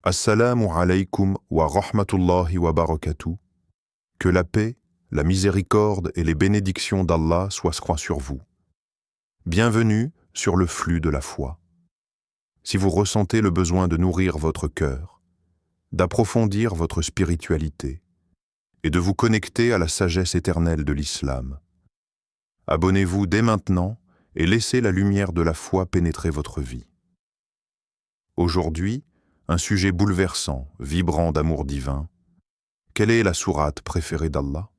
Assalamu alaykum wa rahmatullahi wa barakatuh. Que la paix, la miséricorde et les bénédictions d'Allah soient sur vous. Bienvenue sur le flux de la foi. Si vous ressentez le besoin de nourrir votre cœur, d'approfondir votre spiritualité et de vous connecter à la sagesse éternelle de l'islam, abonnez-vous dès maintenant et laissez la lumière de la foi pénétrer votre vie. Aujourd'hui, un sujet bouleversant, vibrant d'amour divin. Quelle est la sourate préférée d'Allah?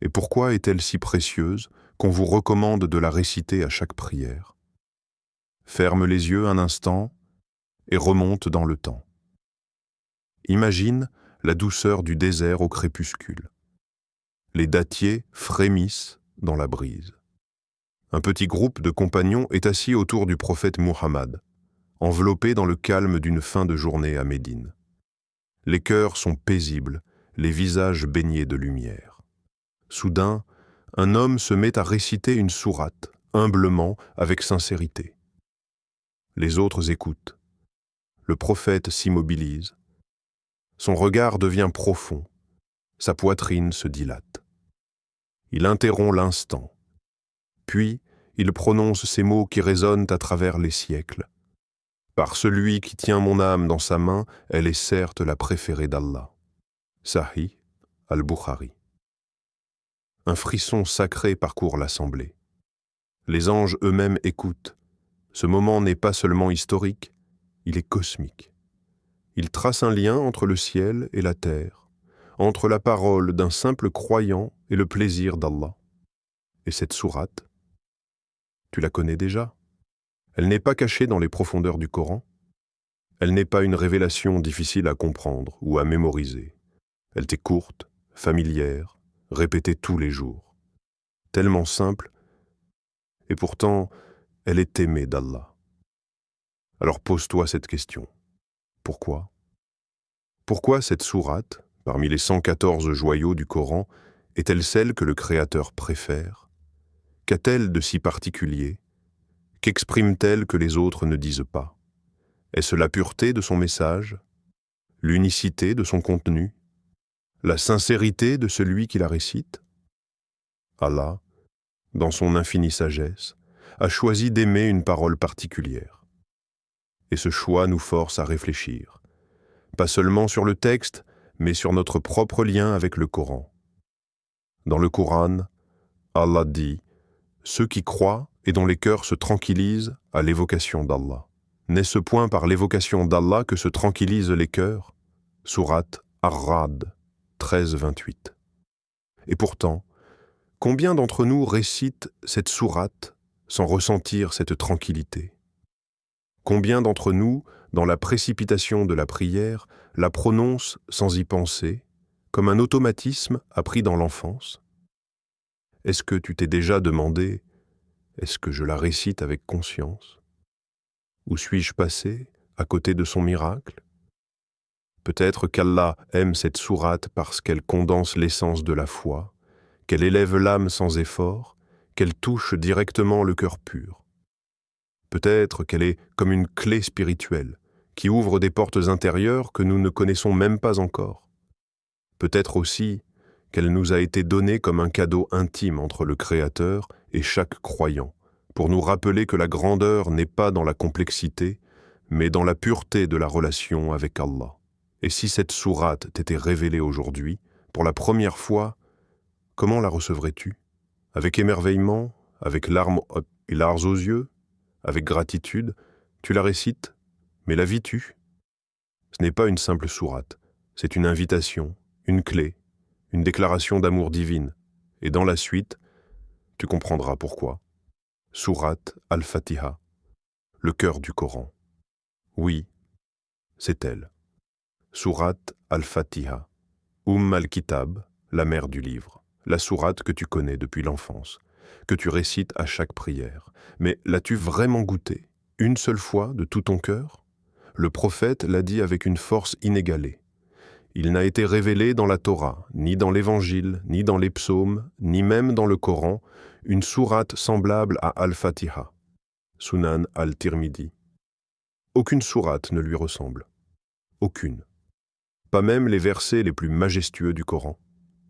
Et pourquoi est-elle si précieuse qu'on vous recommande de la réciter à chaque prière? Ferme les yeux un instant et remonte dans le temps. Imagine la douceur du désert au crépuscule. Les dattiers frémissent dans la brise. Un petit groupe de compagnons est assis autour du prophète Muhammad, enveloppé dans le calme d'une fin de journée à Médine. Les cœurs sont paisibles, les visages baignés de lumière. Soudain, un homme se met à réciter une sourate, humblement, avec sincérité. Les autres écoutent. Le prophète s'immobilise. Son regard devient profond. Sa poitrine se dilate. Il interrompt l'instant. Puis, il prononce ces mots qui résonnent à travers les siècles. Par celui qui tient mon âme dans sa main, elle est certes la préférée d'Allah. Sahih al-Bukhari. Un frisson sacré parcourt l'assemblée. Les anges eux-mêmes écoutent. Ce moment n'est pas seulement historique, il est cosmique. Il trace un lien entre le ciel et la terre, entre la parole d'un simple croyant et le plaisir d'Allah. Et cette sourate, tu la connais déjà? Elle n'est pas cachée dans les profondeurs du Coran. Elle n'est pas une révélation difficile à comprendre ou à mémoriser. Elle t'est courte, familière, répétée tous les jours. Tellement simple, et pourtant, elle est aimée d'Allah. Alors pose-toi cette question. Pourquoi? Pourquoi cette sourate, parmi les 114 joyaux du Coran, est-elle celle que le Créateur préfère? Qu'a-t-elle de si particulier? Qu'exprime-t-elle que les autres ne disent pas? Est-ce la pureté de son message? L'unicité de son contenu? La sincérité de celui qui la récite? Allah, dans son infinie sagesse, a choisi d'aimer une parole particulière. Et ce choix nous force à réfléchir, pas seulement sur le texte, mais sur notre propre lien avec le Coran. Dans le Coran, Allah dit « Ceux qui croient et dont les cœurs se tranquillisent à l'évocation d'Allah. N'est-ce point par l'évocation d'Allah que se tranquillisent les cœurs » Sourate Ar-Ra'd 13-28. Et pourtant, combien d'entre nous récitent cette sourate sans ressentir cette tranquillité? Combien d'entre nous, dans la précipitation de la prière, la prononcent sans y penser, comme un automatisme appris dans l'enfance? Est-ce que tu t'es déjà demandé « Est-ce que je la récite avec conscience? Où suis-je passé à côté de son miracle? » Peut-être qu'Allah aime cette sourate parce qu'elle condense l'essence de la foi, qu'elle élève l'âme sans effort, qu'elle touche directement le cœur pur. Peut-être qu'elle est comme une clé spirituelle qui ouvre des portes intérieures que nous ne connaissons même pas encore. Peut-être aussi qu'elle nous a été donnée comme un cadeau intime entre le Créateur et chaque croyant, pour nous rappeler que la grandeur n'est pas dans la complexité, mais dans la pureté de la relation avec Allah. Et si cette sourate t'était révélée aujourd'hui, pour la première fois, comment la recevrais-tu? Avec émerveillement, avec larmes aux yeux, avec gratitude, tu la récites, mais la vis-tu? Ce n'est pas une simple sourate, c'est une invitation, une clé, une déclaration d'amour divine. Et dans la suite, tu comprendras pourquoi. Sourate Al-Fatiha, le cœur du Coran. Oui, c'est elle. Sourate Al-Fatiha, al-Kitab, la mère du livre, la sourate que tu connais depuis l'enfance, que tu récites à chaque prière. Mais l'as-tu vraiment goûtée, une seule fois, de tout ton cœur? Le prophète l'a dit avec une force inégalée. Il n'a été révélé dans la Torah, ni dans l'Évangile, ni dans les psaumes, ni même dans le Coran, une sourate semblable à Al-Fatiha. Sunan al-Tirmidhi. Aucune sourate ne lui ressemble. Aucune. Pas même les versets les plus majestueux du Coran.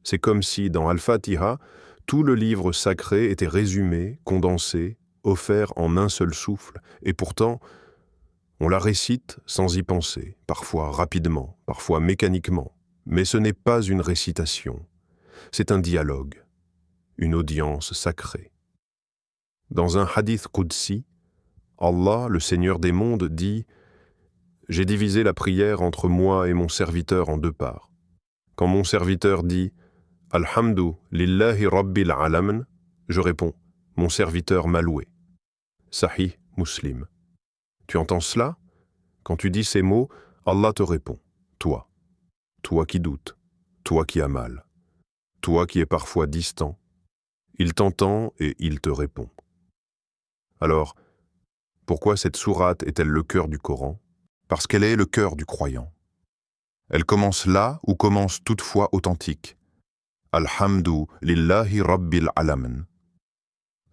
C'est comme si, dans Al-Fatiha, tout le livre sacré était résumé, condensé, offert en un seul souffle, et pourtant, on la récite sans y penser, parfois rapidement, parfois mécaniquement, mais ce n'est pas une récitation, c'est un dialogue, une audience sacrée. Dans un hadith qudsi, Allah, le Seigneur des mondes, dit « J'ai divisé la prière entre moi et mon serviteur en deux parts. Quand mon serviteur dit « Alhamdu lillahi rabbil alamin », je réponds « Mon serviteur m'a loué ». Sahih Muslim. Tu entends cela? Quand tu dis ces mots, Allah te répond « Toi, toi qui doutes, toi qui as mal, toi qui es parfois distant. » Il t'entend et il te répond. Alors, pourquoi cette sourate est-elle le cœur du Coran? Parce qu'elle est le cœur du croyant. Elle commence là où commence toute foi authentique. Alhamdu lillahi rabbil alamin.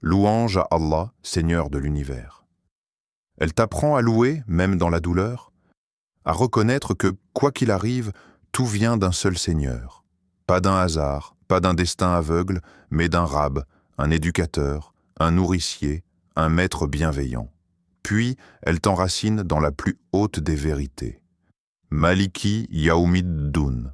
Louange à Allah, Seigneur de l'univers. Elle t'apprend à louer, même dans la douleur, à reconnaître que, quoi qu'il arrive, tout vient d'un seul Seigneur. Pas d'un hasard, pas d'un destin aveugle, mais d'un rab, un éducateur, un nourricier, un maître bienveillant. Puis, elle t'enracine dans la plus haute des vérités. Maliki Yaoumiddun,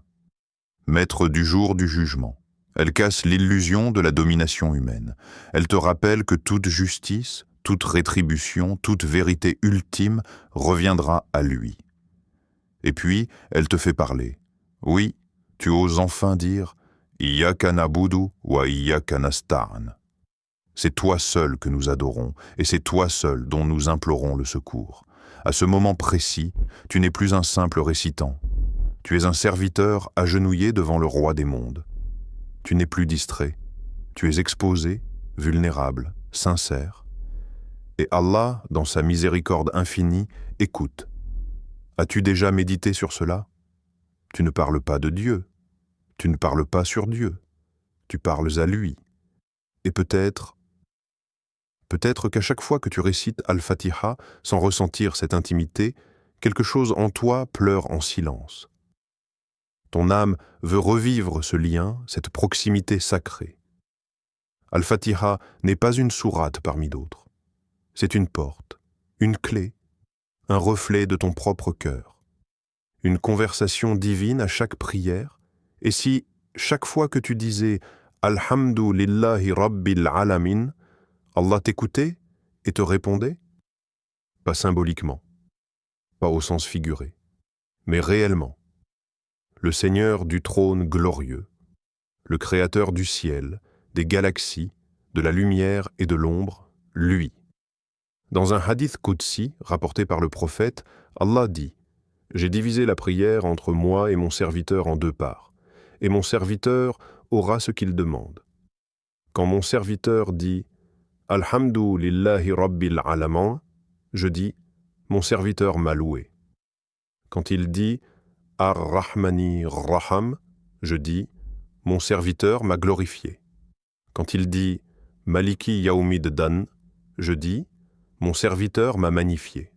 maître du jour du jugement. Elle casse l'illusion de la domination humaine. Elle te rappelle que toute justice, toute rétribution, toute vérité ultime reviendra à lui. Et puis, elle te fait parler. Oui, tu oses enfin dire « Iyyaka na'budu wa iyyaka nasta'in ». C'est toi seul que nous adorons, et c'est toi seul dont nous implorons le secours. À ce moment précis, tu n'es plus un simple récitant. Tu es un serviteur agenouillé devant le roi des mondes. Tu n'es plus distrait. Tu es exposé, vulnérable, sincère. Et Allah, dans sa miséricorde infinie, écoute. As-tu déjà médité sur cela? Tu ne parles pas de Dieu. Tu ne parles pas sur Dieu. Tu parles à lui. Et peut-être qu'à chaque fois que tu récites Al-Fatiha sans ressentir cette intimité, quelque chose en toi pleure en silence. Ton âme veut revivre ce lien, cette proximité sacrée. Al-Fatiha n'est pas une sourate parmi d'autres. C'est une porte, une clé, un reflet de ton propre cœur. Une conversation divine à chaque prière, et si, chaque fois que tu disais « Alhamdu lillahi rabbil alamin », Allah t'écoutait et te répondait? Pas symboliquement, pas au sens figuré, mais réellement. Le Seigneur du trône glorieux, le Créateur du ciel, des galaxies, de la lumière et de l'ombre, lui. Dans un hadith qudsi rapporté par le prophète, Allah dit « J'ai divisé la prière entre moi et mon serviteur en deux parts, et mon serviteur aura ce qu'il demande. Quand mon serviteur dit « Alhamdu lillahi rabbil alamin », je dis « Mon serviteur m'a loué ». Quand il dit « Ar-Rahmani Raham », je dis « Mon serviteur m'a glorifié ». Quand il dit « Maliki Yaoumiddin », je dis « Mon serviteur m'a magnifié ».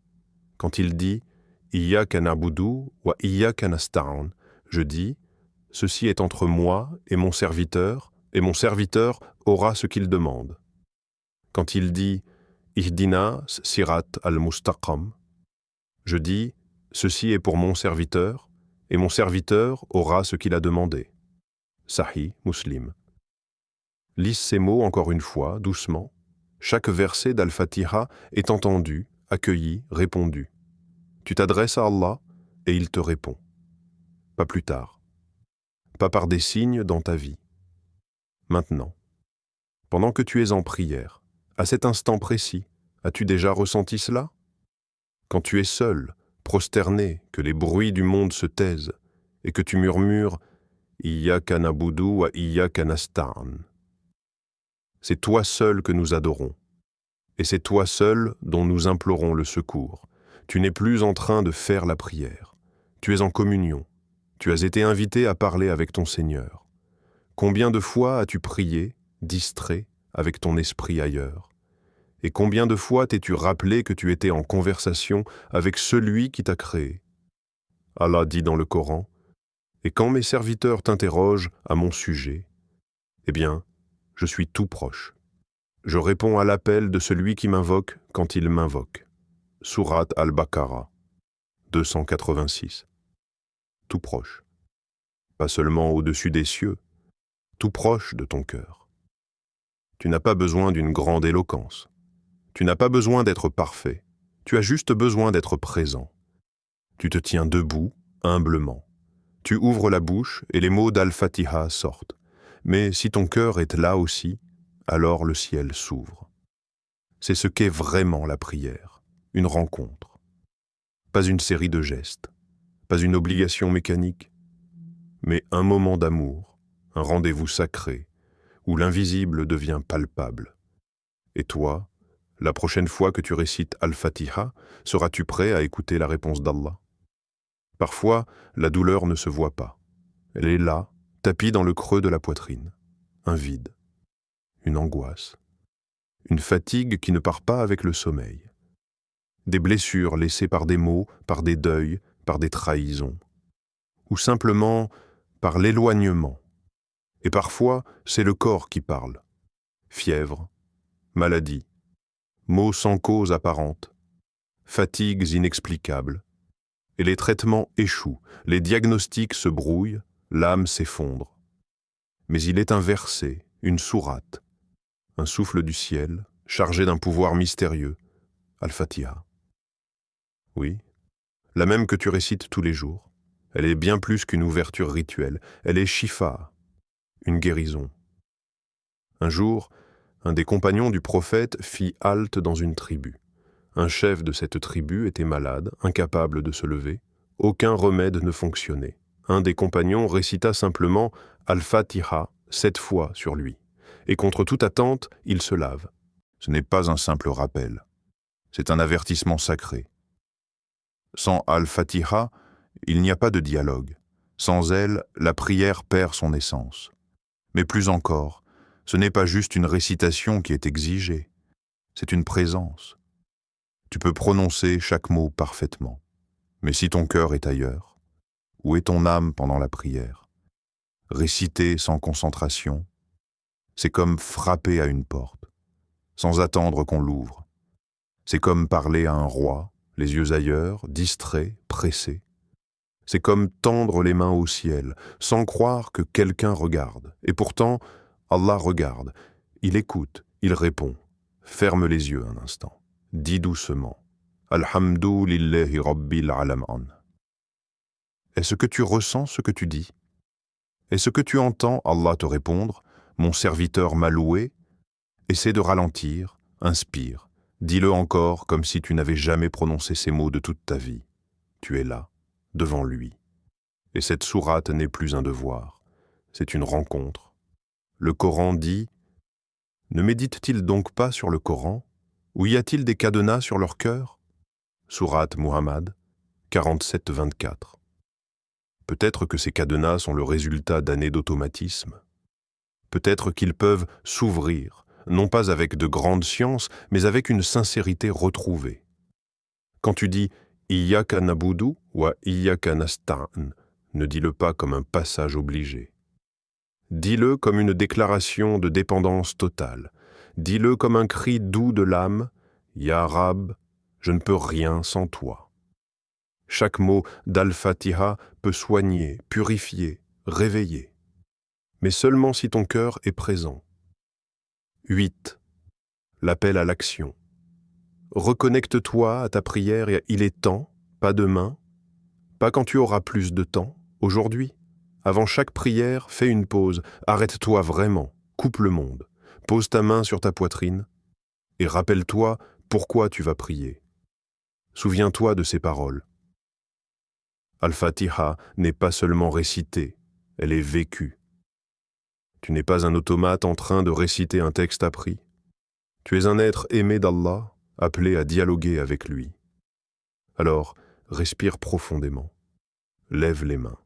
Quand il dit « Iyyaka na'budu wa iyyaka nasta'in », je dis « Ceci est entre moi et mon serviteur aura ce qu'il demande ». Quand il dit « Ihdina sirat al-mustaqam », je dis « Ceci est pour mon serviteur, et mon serviteur aura ce qu'il a demandé ». Sahih Muslim. Lise ces mots encore une fois, doucement. Chaque verset d'Al-Fatiha est entendu, accueilli, répondu. Tu t'adresses à Allah et il te répond. Pas plus tard. Pas par des signes dans ta vie. Maintenant. Pendant que tu es en prière, à cet instant précis, as-tu déjà ressenti cela? Quand tu es seul, prosterné, que les bruits du monde se taisent, et que tu murmures « Iyyaka na'budu wa iyyaka nasta'in ». C'est toi seul que nous adorons, et c'est toi seul dont nous implorons le secours. Tu n'es plus en train de faire la prière. Tu es en communion. Tu as été invité à parler avec ton Seigneur. Combien de fois as-tu prié, distrait, avec ton esprit ailleurs? Et combien de fois t'es-tu rappelé que tu étais en conversation avec celui qui t'a créé? Allah dit dans le Coran, « Et quand mes serviteurs t'interrogent à mon sujet, eh bien, je suis tout proche. Je réponds à l'appel de celui qui m'invoque quand il m'invoque. » Sourate Al-Baqarah, 286. Tout proche. Pas seulement au-dessus des cieux, tout proche de ton cœur. Tu n'as pas besoin d'une grande éloquence. Tu n'as pas besoin d'être parfait. Tu as juste besoin d'être présent. Tu te tiens debout, humblement. Tu ouvres la bouche et les mots d'Al-Fatiha sortent. Mais si ton cœur est là aussi, alors le ciel s'ouvre. C'est ce qu'est vraiment la prière, une rencontre. Pas une série de gestes, pas une obligation mécanique, mais un moment d'amour, un rendez-vous sacré, où l'invisible devient palpable. Et toi, la prochaine fois que tu récites Al-Fatiha, seras-tu prêt à écouter la réponse d'Allah? Parfois, la douleur ne se voit pas. Elle est là, tapie dans le creux de la poitrine. Un vide, une angoisse, une fatigue qui ne part pas avec le sommeil. Des blessures laissées par des mots, par des deuils, par des trahisons. Ou simplement par l'éloignement. Et parfois, c'est le corps qui parle. Fièvre, maladie, maux sans cause apparente, fatigues inexplicables. Et les traitements échouent, les diagnostics se brouillent, l'âme s'effondre. Mais il est un verset, une sourate, un souffle du ciel, chargé d'un pouvoir mystérieux, Al-Fatiha. Oui, la même que tu récites tous les jours. Elle est bien plus qu'une ouverture rituelle, elle est shifa, une guérison. Un jour, un des compagnons du prophète fit halte dans une tribu. Un chef de cette tribu était malade, incapable de se lever. Aucun remède ne fonctionnait. Un des compagnons récita simplement Al-Fatiha 7 fois sur lui. Et contre toute attente, il se lave. Ce n'est pas un simple rappel. C'est un avertissement sacré. Sans Al-Fatiha, il n'y a pas de dialogue. Sans elle, la prière perd son essence. Mais plus encore, ce n'est pas juste une récitation qui est exigée. C'est une présence. Tu peux prononcer chaque mot parfaitement. Mais si ton cœur est ailleurs, où est ton âme pendant la prière? Réciter sans concentration, c'est comme frapper à une porte, sans attendre qu'on l'ouvre. C'est comme parler à un roi, les yeux ailleurs, distrait, pressé. C'est comme tendre les mains au ciel, sans croire que quelqu'un regarde. Et pourtant, Allah regarde, il écoute, il répond. Ferme les yeux un instant. Dis doucement. Alhamdu lillahi rabbil alamin. Est-ce que tu ressens ce que tu dis? Est-ce que tu entends Allah te répondre? Mon serviteur m'a loué? Essaie de ralentir, inspire. Dis-le encore comme si tu n'avais jamais prononcé ces mots de toute ta vie. Tu es là, devant lui. Et cette sourate n'est plus un devoir, c'est une rencontre. Le Coran dit « Ne médite-t-il donc pas sur le Coran? Ou y a-t-il des cadenas sur leur cœur ?» Sourate Muhammad 47-24. Peut-être que ces cadenas sont le résultat d'années d'automatisme. Peut-être qu'ils peuvent s'ouvrir, non pas avec de grandes sciences, mais avec une sincérité retrouvée. Quand tu dis « Iyyaka nabudu wa iyyaka nasta'in », ne dis-le pas comme un passage obligé. Dis-le comme une déclaration de dépendance totale. Dis-le comme un cri doux de l'âme « Ya Rab, je ne peux rien sans toi ». Chaque mot d'Al-Fatiha peut soigner, purifier, réveiller. Mais seulement si ton cœur est présent. 8. L'appel à l'action. Reconnecte-toi à ta prière et il est temps, pas demain, pas quand tu auras plus de temps, aujourd'hui. Avant chaque prière, fais une pause, arrête-toi vraiment, coupe le monde, pose ta main sur ta poitrine et rappelle-toi pourquoi tu vas prier. Souviens-toi de ces paroles. Al-Fatiha n'est pas seulement récitée, elle est vécue. Tu n'es pas un automate en train de réciter un texte appris. Tu es un être aimé d'Allah, appelé à dialoguer avec lui. Alors, respire profondément, lève les mains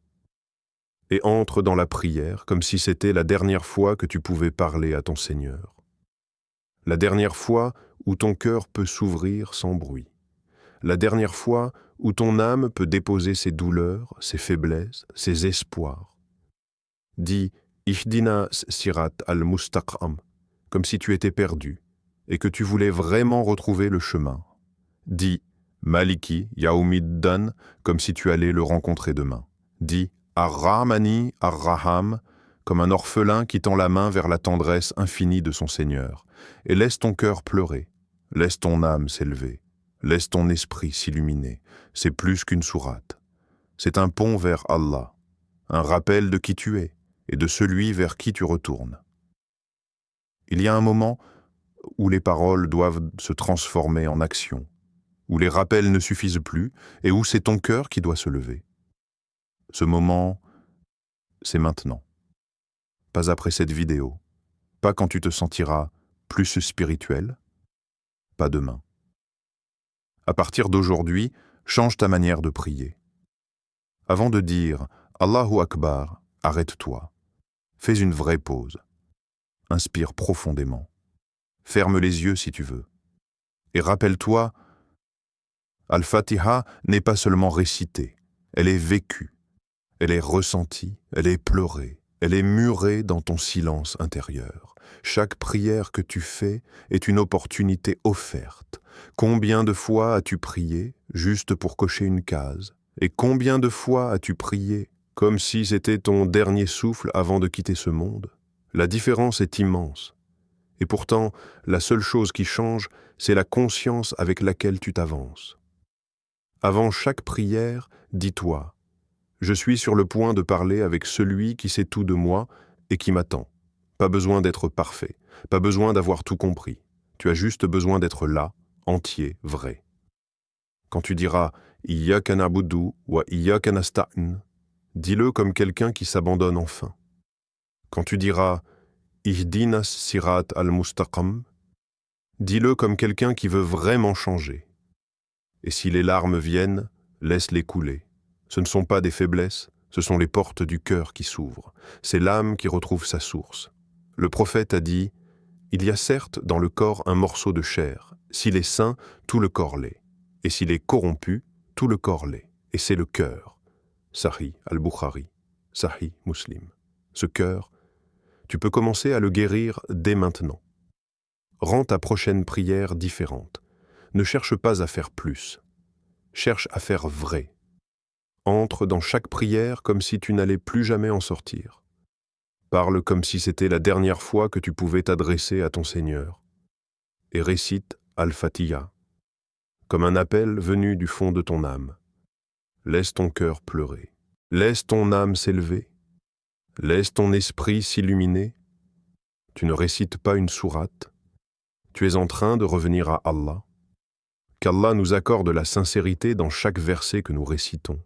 et entre dans la prière comme si c'était la dernière fois que tu pouvais parler à ton Seigneur. La dernière fois où ton cœur peut s'ouvrir sans bruit. la dernière fois où ton âme peut déposer ses douleurs, ses faiblesses, ses espoirs. Dis Ihdina sirat al-mustaqam, comme si tu étais perdu et que tu voulais vraiment retrouver le chemin. Dis Maliki Yaumiddan, comme si tu allais le rencontrer demain. Dis Ar-Rahmani Ar-Raham, comme un orphelin qui tend la main vers la tendresse infinie de son Seigneur. Et laisse ton cœur pleurer, laisse ton âme s'élever, laisse ton esprit s'illuminer. C'est plus qu'une sourate. C'est un pont vers Allah, un rappel de qui tu es et de celui vers qui tu retournes. Il y a un moment où les paroles doivent se transformer en action, où les rappels ne suffisent plus et où c'est ton cœur qui doit se lever. Ce moment, c'est maintenant. Pas après cette vidéo, pas quand tu te sentiras plus spirituel, pas demain. À partir d'aujourd'hui, change ta manière de prier. Avant de dire « Allahu Akbar », arrête-toi. Fais une vraie pause. Inspire profondément. Ferme les yeux si tu veux. Et rappelle-toi, Al-Fatiha n'est pas seulement récitée, elle est vécue, elle est ressentie, elle est pleurée, elle est murée dans ton silence intérieur. Chaque prière que tu fais est une opportunité offerte. Combien de fois as-tu prié juste pour cocher une case? Et combien de fois as-tu prié comme si c'était ton dernier souffle avant de quitter ce monde? La différence est immense. Et pourtant, la seule chose qui change, c'est la conscience avec laquelle tu t'avances. Avant chaque prière, dis-toi « Je suis sur le point de parler avec celui qui sait tout de moi et qui m'attend. Pas besoin d'être parfait, pas besoin d'avoir tout compris. Tu as juste besoin d'être là, entier, vrai. » Quand tu diras « Iyyaka na'budu wa iyyaka nasta'in », dis-le comme quelqu'un qui s'abandonne enfin. Quand tu diras « Ihdinas sirat al-mustaqam », dis-le comme quelqu'un qui veut vraiment changer. Et si les larmes viennent, laisse-les couler. Ce ne sont pas des faiblesses, ce sont les portes du cœur qui s'ouvrent. C'est l'âme qui retrouve sa source. Le prophète a dit « Il y a certes dans le corps un morceau de chair. S'il est sain, tout le corps l'est. Et s'il est corrompu, tout le corps l'est. Et c'est le cœur. » Sahih al-Bukhari, Sahih Muslim. Ce cœur, tu peux commencer à le guérir dès maintenant. Rends ta prochaine prière différente. Ne cherche pas à faire plus. Cherche à faire vrai. Entre dans chaque prière comme si tu n'allais plus jamais en sortir. Parle comme si c'était la dernière fois que tu pouvais t'adresser à ton Seigneur. Et récite Al-Fatiha, comme un appel venu du fond de ton âme. Laisse ton cœur pleurer. Laisse ton âme s'élever. Laisse ton esprit s'illuminer. Tu ne récites pas une sourate. Tu es en train de revenir à Allah. Qu'Allah nous accorde la sincérité dans chaque verset que nous récitons.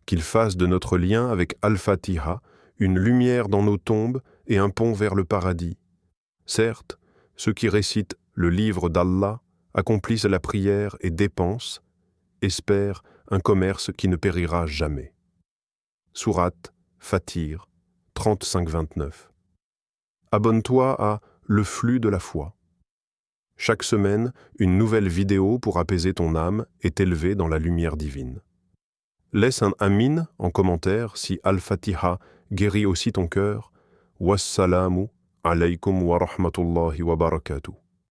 Qu'il fasse de notre lien avec Al-Fatiha une lumière dans nos tombes et un pont vers le paradis. Certes, ceux qui récitent le livre d'Allah accomplissent la prière et dépensent, espèrent un commerce qui ne périra jamais. Sourate Fatir 35-29. Abonne-toi à Le flux de la foi. Chaque semaine, une nouvelle vidéo pour apaiser ton âme et t'élever dans la lumière divine. Laisse un amin en commentaire si Al-Fatiha guérit aussi ton cœur. Wassalamu alaykum wa rahmatullahi wa barakatuh.